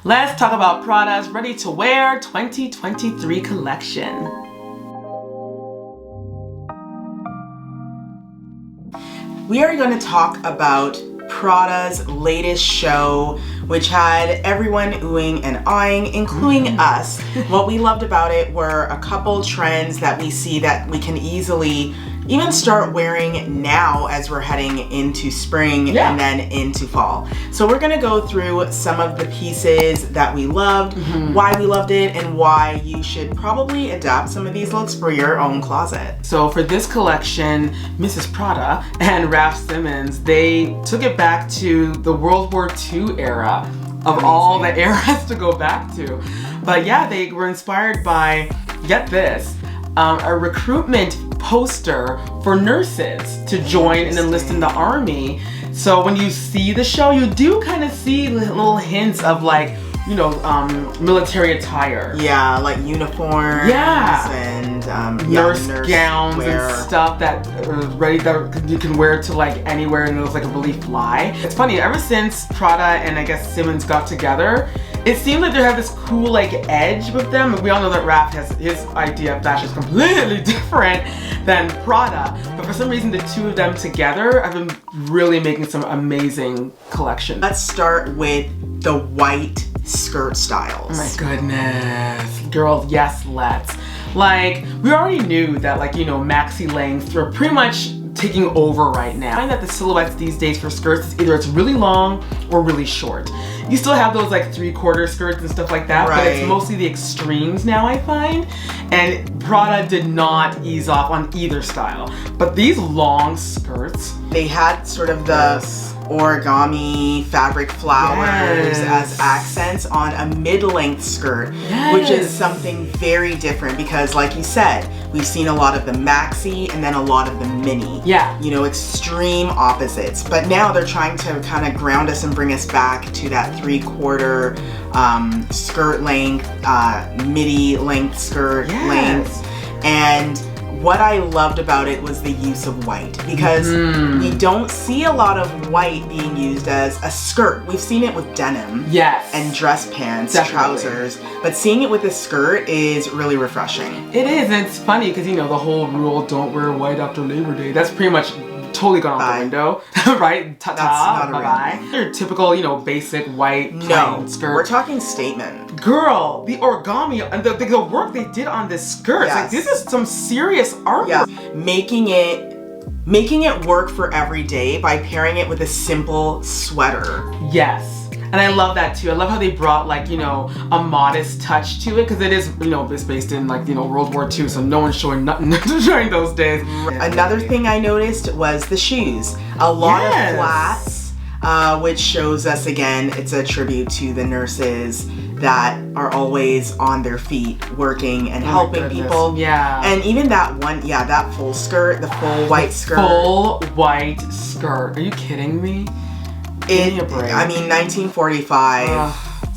Let's talk about Prada's Ready to Wear 2023 collection. We are going to talk about Prada's latest show, which had everyone oohing and eyeing, including us. What we loved about it were a couple trends that we see that we can easily even start wearing now as we're heading into spring and then into fall. So we're gonna go through some of the pieces that we loved, why we loved it, and why you should probably adapt some of these looks for your own closet. So for this collection, Mrs. Prada and Raf Simons, they took it back to the World War II era of all the eras to go back to. But yeah, they were inspired by, get this, a recruitment poster for nurses to join and enlist in the army. So when you see the show, you do kind of see little hints of like, you know, military attire. Yeah, like uniforms and nurse gowns and stuff that are ready that you can wear to like anywhere and it looks like a really fly. It's funny, ever since Prada and I guess Simons got together, it seems like they have this cool like edge with them. We all know that Raf has his idea of fashion is completely different than Prada, but for some reason the two of them together have been really making some amazing collections. Let's start with the white skirt styles. Oh my goodness. Girl, yes, let's. Like, we already knew that like, you know, maxi lengths were pretty much taking over right now. I find that the silhouettes these days for skirts is either it's really long or really short. You still have those like 3/4 skirts and stuff like that, but it's mostly the extremes now I find. And Prada did not ease off on either style. But these long skirts, they had sort of the origami fabric flowers as accents on a mid-length skirt, which is something very different because like you said, we've seen a lot of the maxi and then a lot of the mini. You know, extreme opposites. But now they're trying to kind of ground us and bring us back to that 3/4 skirt length, midi length skirt length. And what I loved about it was the use of white because we don't see a lot of white being used as a skirt. We've seen it with denim and dress pants, trousers, but seeing it with a skirt is really refreshing. It is, and it's funny because you know the whole rule, don't wear white after Labor Day, that's pretty much totally gone out the window, right? Ta-ta, bye-bye. Your typical, you know, basic white plain skirt. We're talking statement. Girl, the origami and the work they did on this skirt, like this is some serious artwork. Making it work for every day by pairing it with a simple sweater. And I love that too. I love how they brought like, you know, a modest touch to it because it is, you know, it's based in like, you know, World War II, so no one's showing nothing during those days. Another thing I noticed was the shoes. A lot of flats, which shows us again, it's a tribute to the nurses that are always on their feet working and helping people. And even that one, that full skirt, the full white skirt. Full white skirt. Are you kidding me? I mean, 1945.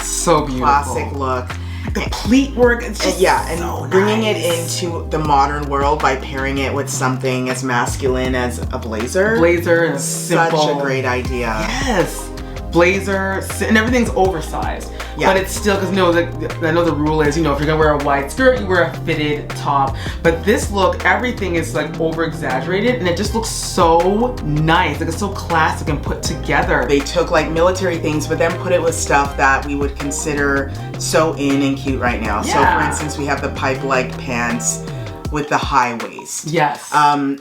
So beautiful. Classic look. The pleat work, it's just and bringing it into the modern world by pairing it with something as masculine as a blazer. Blazer and simple. Such a great idea. Blazer, and everything's oversized. But it's still, because I know the rule is, you know, if you're gonna wear a wide skirt, you wear a fitted top. But this look, everything is like over exaggerated and it just looks so nice. Like it's so classic and put together. They took like military things, but then put it with stuff that we would consider so in and cute right now. So for instance, we have the pipe leg pants with the high waist.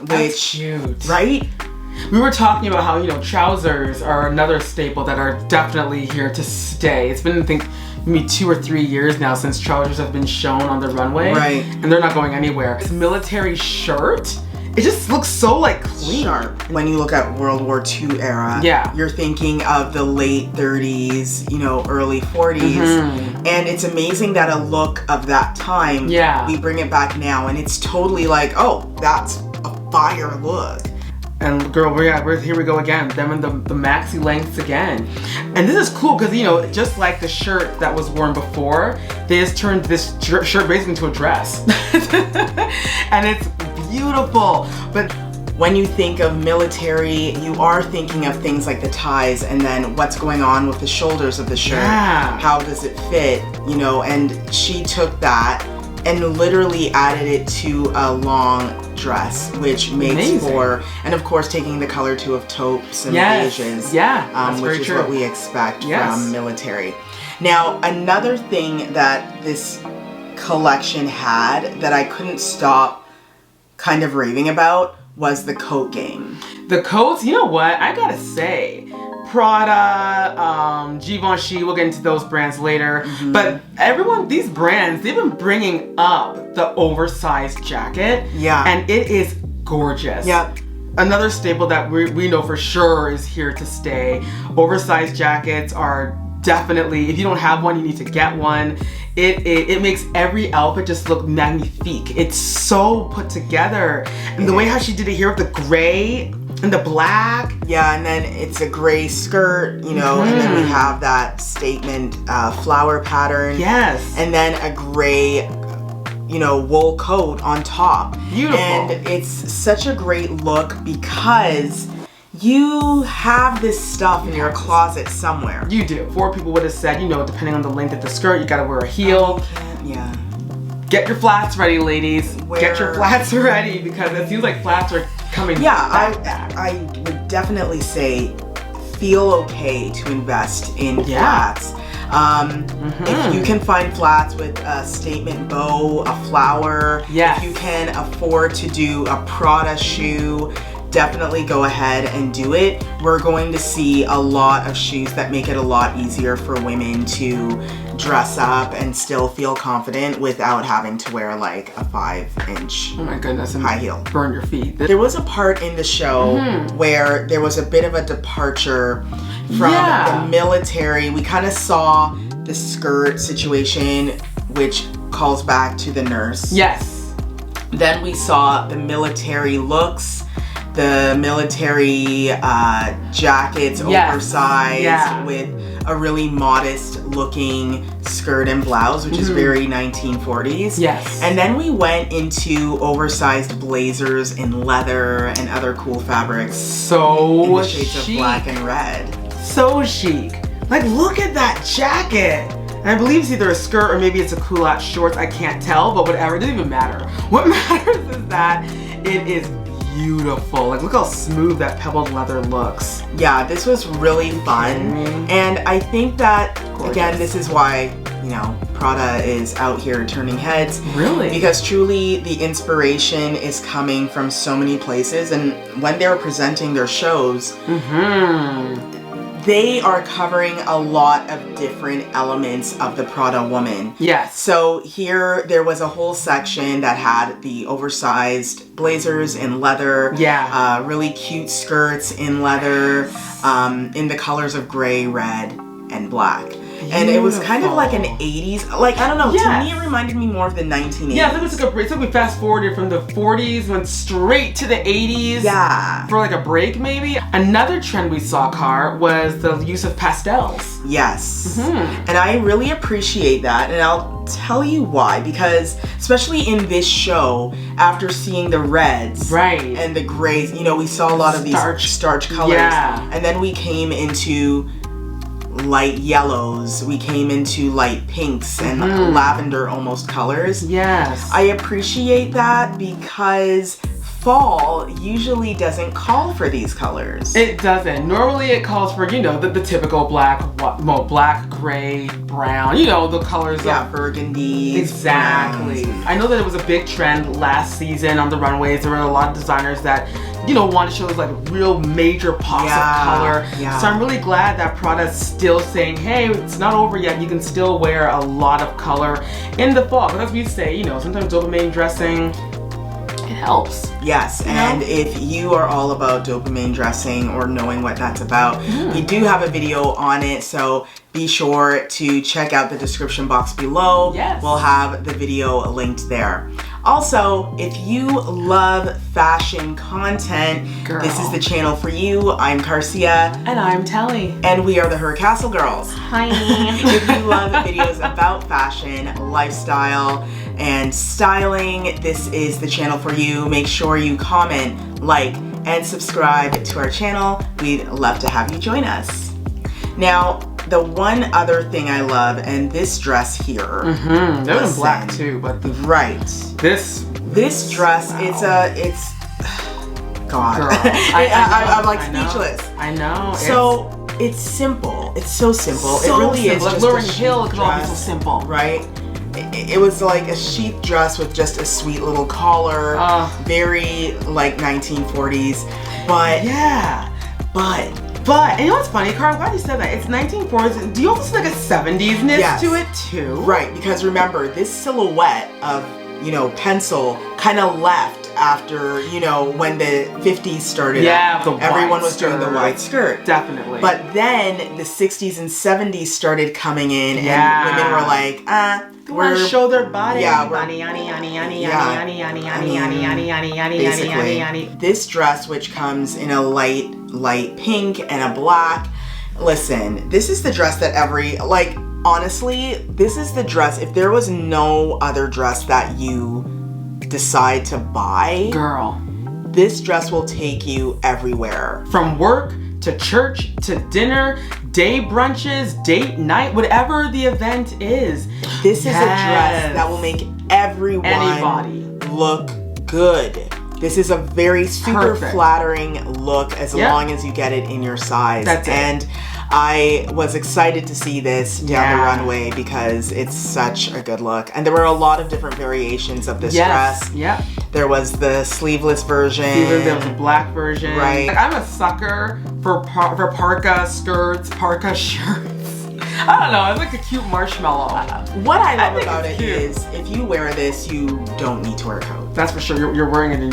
Which, cute. Right? We were talking about how, you know, trousers are another staple that are definitely here to stay. It's been, I think, maybe 2 or 3 years now since trousers have been shown on the runway. And they're not going anywhere. This military shirt, it just looks so like clean. Sharp. When you look at World War II era, you're thinking of the late 30s, you know, early 40s. And it's amazing that a look of that time, we bring it back now and it's totally like, oh, that's a fire look. And girl, here we go again. Them and the maxi lengths again. And this is cool because, you know, just like the shirt that was worn before, they just turned this shirt basically into a dress. And it's beautiful. But when you think of military, you are thinking of things like the ties and then what's going on with the shoulders of the shirt. Yeah. How does it fit, you know? And she took that and literally added it to a long dress, which makes for, and of course taking the color too of taupes and beiges, which is what we expect from military. Now, another thing that this collection had that I couldn't stop kind of raving about was the coat game. The coats, you know what? I gotta say, Prada, Givenchy, we'll get into those brands later. But these brands, they've been bringing up the oversized jacket. Yeah. And it is gorgeous. Yep. Another staple that we know for sure is here to stay. Oversized jackets are definitely, if you don't have one, you need to get one. It makes every outfit just look magnifique. It's so put together. And the way how she did it here with the gray and the black. Yeah, and then it's a gray skirt, you know, and then we have that statement flower pattern. Yes. And then a gray, you know, wool coat on top. Beautiful. And it's such a great look because you have this stuff in your closet somewhere. You do. 4 people would have said, you know, depending on the length of the skirt, you gotta wear a heel. Yeah. Get your flats ready, ladies. Get your flats ready because it seems like flats are coming back. I would definitely say feel okay to invest in flats. If you can find flats with a statement bow, a flower, if you can afford to do a Prada shoe, definitely go ahead and do it. We're going to see a lot of shoes that make it a lot easier for women to dress up and still feel confident without having to wear like a 5-inch oh my goodness, high heel. Burn your feet. There was a part in the show where there was a bit of a departure from the military. We kind of saw the skirt situation, which calls back to the nurse. Yes. Then we saw the military looks, the military jackets, oversized with a really modest looking skirt and blouse, which is very 1940s. Yes. And then we went into oversized blazers in leather and other cool fabrics. So in the shades of black and red. So chic. Like, look at that jacket. And I believe it's either a skirt or maybe it's a culotte shorts. I can't tell, but whatever. It doesn't even matter. What matters is that it is beautiful. Like, look how smooth that pebbled leather looks. Yeah, this was really fun. And I think that, again, this is why, you know, Prada is out here turning heads. Really? Because truly the inspiration is coming from so many places. And when they're presenting their shows, they are covering a lot of different elements of the Prada woman. Yes. So here there was a whole section that had the oversized blazers in leather. Yeah. Really cute skirts in leather, in the colors of gray, red, and black. And it was kind of like an 80s, like, I don't know, to me it reminded me more of the 1980s. Yeah, I think it was like we fast forwarded from the 40s, went straight to the 80s. Yeah. For like a break, maybe. Another trend we saw, Car, was the use of pastels. Yes. And I really appreciate that, and I'll tell you why, because especially in this show, after seeing the reds and the grays, you know, we saw a lot of these starch colors. Yeah. And then we came into light yellows, we came into light pinks and lavender almost colors. Yes. I appreciate that because fall usually doesn't call for these colors. It doesn't. Normally it calls for, you know, the typical black, gray, brown, you know, the colors of burgundy. Exactly. I know that it was a big trend last season on the runways. There were a lot of designers that, you know, wanted to show like real major pops of color. So I'm really glad that Prada's still saying, hey, it's not over yet. You can still wear a lot of color in the fall. But as we say, you know, sometimes dopamine dressing, it helps. Yes, and if you are all about dopamine dressing or knowing what that's about, we do have a video on it, so be sure to check out the description box below. Yes. We'll have the video linked there. Also, if you love fashion content, Girl. this is the channel for you. I'm Carcia. And I'm Telly. And we are the HercastleGirls. Hi. If you love videos about fashion, lifestyle, and styling, this is the channel for you. Make sure you comment, like, and subscribe to our channel. We'd love to have you join us. Now, the one other thing I love, and this dress here. That was in black too, but right. This dress, wow. it's God. Girl, I'm like speechless. I know. So it's simple. It's so simple. So it really simple. is Like just Lauryn a Hill chic could all be so dress, simple, right? It was like a chic dress with just a sweet little collar, very like 1940s. But yeah, but and you know what's funny, Carl? I'm glad you said that. It's 1940s. Do you also see like a 70s-ness to it too? Right, because remember, this silhouette of, you know, pencil kind of left after, you know, when the 50s started. Yeah, everyone was doing the wide skirt. Definitely. But then the 60s and 70s started coming in, and women were like, they want to show their body. Yeah, basically. This dress, which comes in a light pink and a black. Listen, this is the dress that honestly, this is the dress. If there was no other dress that you decide to buy, girl, this dress will take you everywhere. From work to church to dinner, day brunches, date night, whatever the event is. This is a dress that will make anybody look good. This is a very super flattering look as long as you get it in your size. That's it. And I was excited to see this down the runway because it's such a good look. And there were a lot of different variations of this dress. Yeah. There was the sleeveless version. There was a black version. Right. Like, I'm a sucker for parka skirts, parka shirts. I don't know, it's like a cute marshmallow. What I love about it is if you wear this, you don't need to wear a coat. That's for sure. You're wearing it in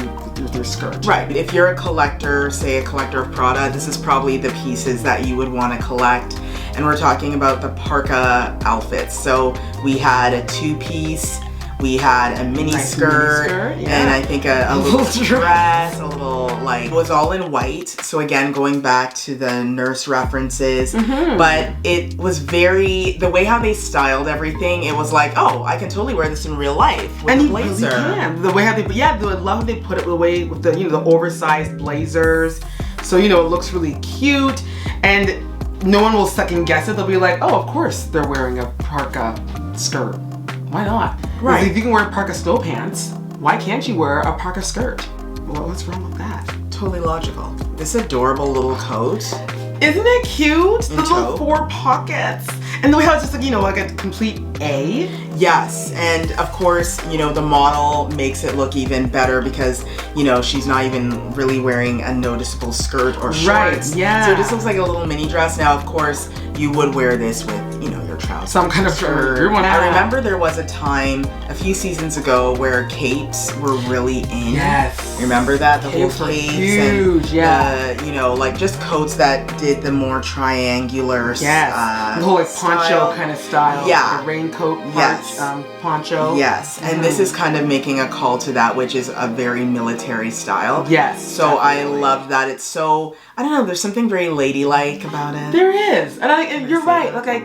your skirt. Right. If you're a collector, say a collector of Prada, this is probably the pieces that you would want to collect. And we're talking about the parka outfits. So we had a two-piece, we had a mini skirt, and I think a little dress, a little it was all in white. So again, going back to the nurse references, but it was the way how they styled everything, it was like, oh, I can totally wear this in real life with a blazer. Really can. The way how I love how they put it away with the, the oversized blazers. So, it looks really cute, and no one will second guess it. They'll be like, oh, of course they're wearing a parka skirt. Why not? Right. If you can wear parka stow pants, why can't you wear a parka skirt? Well, what's wrong with that? Totally logical. This adorable little coat. Isn't it cute? The little 4 pockets. And the way how it's just like a complete A. Yes, and of course, the model makes it look even better because, she's not even really wearing a noticeable skirt or shorts. Right, yeah. So it just looks like a little mini dress. Now, of course, you would wear this with, your trousers. Some kind of shirt. I remember there was a time a few seasons ago where capes were really in. Yes. Remember that? The Capes whole were capes huge, and just coats that did the more triangular the whole poncho kind of style. Yeah. The raincoat poncho. Yes. And this is kind of making a call to that, which is a very military style. Yes. So definitely. I love that. It's so, I don't know, there's something very ladylike about it. There is. And you're right. Like I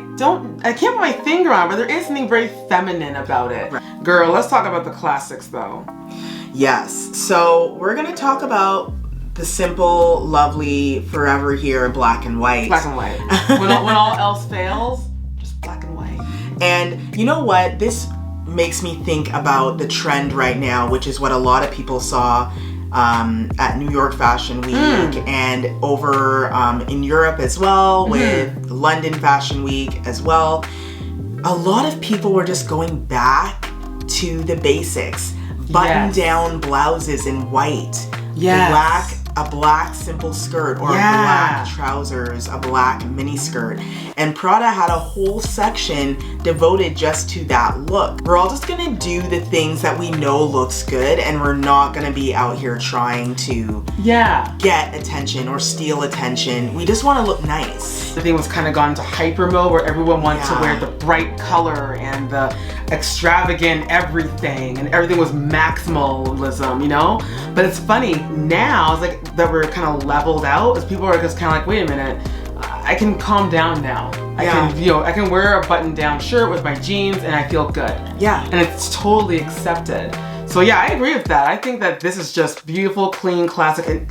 can't put my finger on it, but there is something very feminine about it. Right. Girl, let's talk about the classics though. Yes. So we're going to talk about the simple, lovely, forever here, black and white. Black and white. when all else fails, just black and white. And you know what? This makes me think about the trend right now, which is what a lot of people saw at New York Fashion Week and over in Europe as well with London Fashion Week as well. A lot of people were just going back to the basics. Button-down blouses in white, black a black simple skirt or black trousers, a black mini skirt. And Prada had a whole section devoted just to that look. We're all just gonna do the things that we know looks good, and we're not gonna be out here trying to get attention or steal attention. We just wanna look nice. The thing was kind of gone into hyper mode where everyone wanted to wear the bright color and the extravagant everything, and everything was maximalism, you know? But it's funny, now it's like that we're kind of leveled out, as people are just kind of like, wait a minute, I can calm down now. I can, you know, I can wear a button-down shirt with my jeans and I feel good. Yeah. And it's totally accepted. So yeah, I agree with that. I think that this is just beautiful, clean, classic, and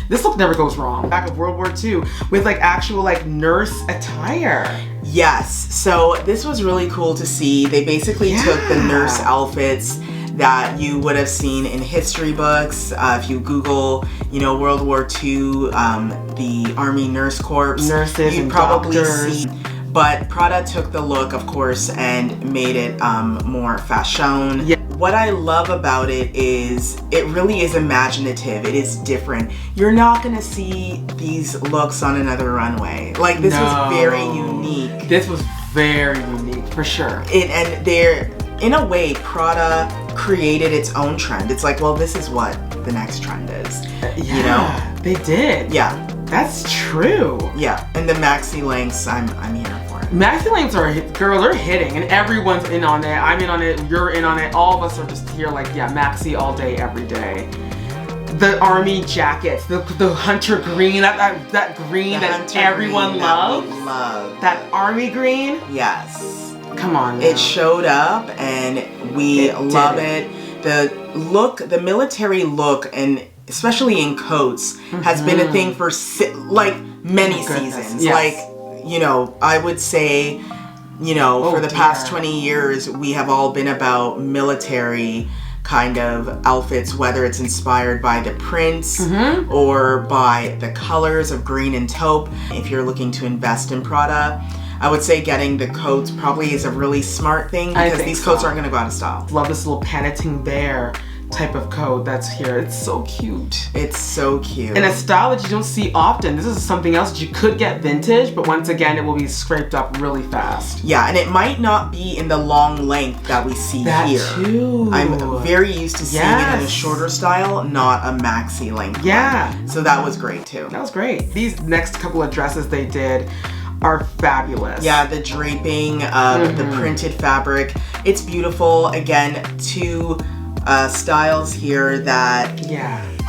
this look never goes wrong. Back of World War II with like actual like nurse attire. Yes, so this was really cool to see. They basically took the nurse outfits that you would have seen in history books. If you Google, you know, World War II, the Army Nurse Corps, nurses you'd and probably doctors. see. But Prada took the look, of course, and made it more fashion. Yeah. What I love about it is it really is imaginative. It is different. You're not gonna see these looks on another runway. Like, this was very unique. This was very unique, for sure. And they're, in a way, Prada created its own trend. It's like, well, this is what the next trend is. You know? They did. Yeah. That's true. Yeah, and the maxi lengths, I'm here for it. Maxi lengths are, girl, they're hitting, and everyone's in on it. I'm in on it, you're in on it. All of us are just here like, yeah, maxi all day, every day. The army jackets, the hunter green, that green that everyone loves. That army green. Yes. Come on now. It showed up and we love it. The look, the military look, and especially in coats, has been a thing for like many seasons. Yes. Like, you know, I would say, you know, for the past 20 years, we have all been about military kind of outfits, whether it's inspired by the prints or by the colors of green and taupe. If you're looking to invest in Prada, I would say getting the coats probably is a really smart thing, because these coats aren't gonna go out of style. Love this little panettone bear type of coat that's here. It's so cute. It's so cute. And a style that you don't see often. This is something else that you could get vintage, but once again, it will be scraped up really fast. Yeah, and it might not be in the long length that we see here. Too. I'm very used to seeing it in a shorter style, not a maxi length. Yeah. One. So that was great too. That was great. These next couple of dresses they did are fabulous. Yeah, the draping of the printed fabric. It's beautiful. Again, two styles here that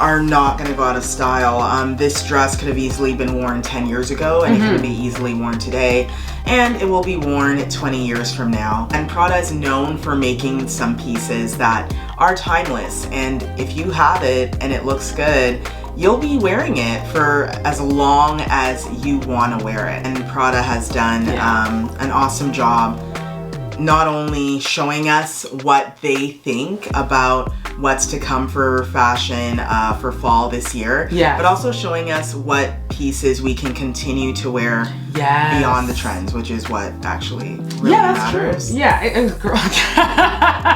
are not going to go out of style. This dress could have easily been worn 10 years ago, and it can be easily worn today, and it will be worn 20 years from now. And Prada is known for making some pieces that are timeless, and if you have it and it looks good, you'll be wearing it for as long as you want to wear it. And Prada has done an awesome job, not only showing us what they think about what's to come for fashion for fall this year, but also showing us what pieces we can continue to wear beyond the trends, which is what actually really matters. True. Yeah, girl,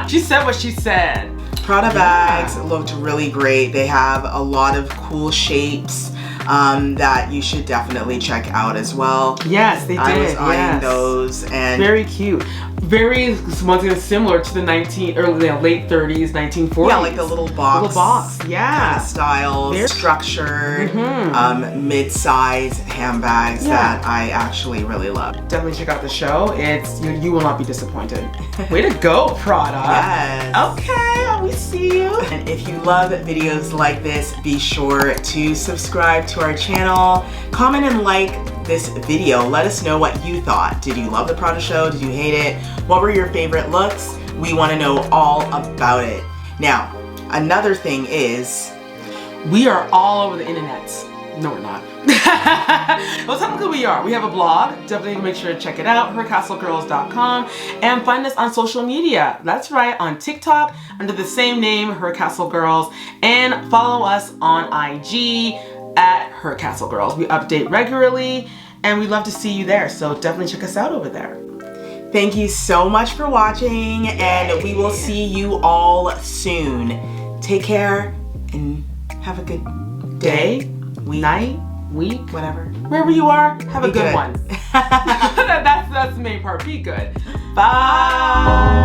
she said what she said. Prada bags looked really great. They have a lot of cool shapes that you should definitely check out as well. Yes, they did. I was eyeing those, and very cute. Very once again similar to the late 30s, 1940s. Yeah, like a little box. Yeah. Kind of style, very structured, mid-size handbags that I actually really love. Definitely check out the show. It's you will not be disappointed. Way to go, Prada. Yes. Okay, we see you. And if you love videos like this, be sure to subscribe to our channel, comment and like this video. Let us know what you thought. Did you love the Prada show? Did you hate it? What were your favorite looks? We want to know all about it. Now, another thing is, we are all over the internet. No, we're not. Well, technically we are. We have a blog. Definitely make sure to check it out, HercastleGirls.com, and find us on social media. That's right, on TikTok under the same name, HercastleGirls, and follow us on IG at HercastleGirls. We update regularly, and we'd love to see you there. So definitely check us out over there. Thank you so much for watching, and we will see you all soon. Take care and have a good day. day, night, week, whatever. Wherever you are, have a good one. That's the main part. Be good. Bye.